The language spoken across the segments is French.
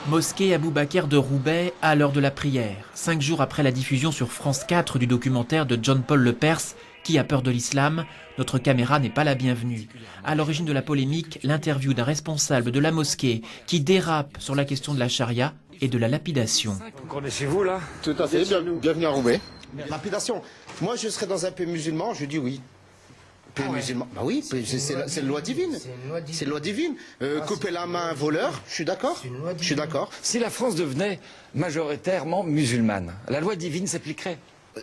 Mosquée Abou Bakr de Roubaix à l'heure de la prière. 5 jours après la diffusion sur France 4 du documentaire de John-Paul Lepers, Qui a peur de l'islam, notre caméra n'est pas la bienvenue. À l'origine de la polémique, l'interview d'un responsable de la mosquée qui dérape sur la question de la charia et de la lapidation. Vous connaissez vous là? Tout à fait, bienvenue à Roubaix. Lapidation. Moi je serais dans un pays musulman, je dis oui. Pays musulman. Bah oui, c'est une loi divine. C'est une loi divine. Couper la main à un voleur, je suis d'accord. Je suis d'accord. Si la France devenait majoritairement musulmane, la loi divine s'appliquerait?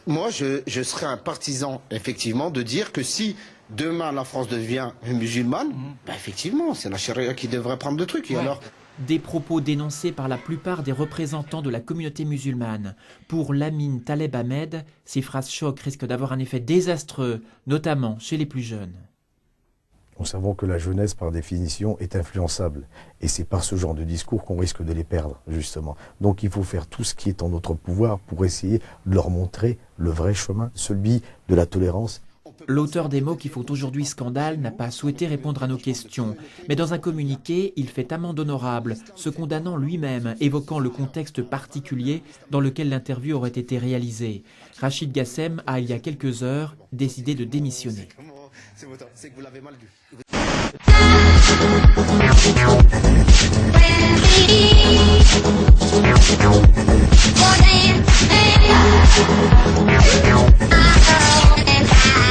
Moi, je serais un partisan, effectivement, de dire que si demain la France devient musulmane, bah effectivement, c'est la charia qui devrait prendre le truc. Et alors... Des propos dénoncés par la plupart des représentants de la communauté musulmane. Pour Lamine Taleb Ahmed, ces phrases choc risquent d'avoir un effet désastreux, notamment chez les plus jeunes. Nous savons que la jeunesse, par définition, est influençable. Et c'est par ce genre de discours qu'on risque de les perdre, justement. Donc il faut faire tout ce qui est en notre pouvoir pour essayer de leur montrer le vrai chemin, celui de la tolérance. L'auteur des mots qui font aujourd'hui scandale n'a pas souhaité répondre à nos questions. Mais dans un communiqué, il fait amende honorable, se condamnant lui-même, évoquant le contexte particulier dans lequel l'interview aurait été réalisée. Rachid Gassem a, il y a quelques heures, décidé de démissionner. C'est que vous l'avez mal vu.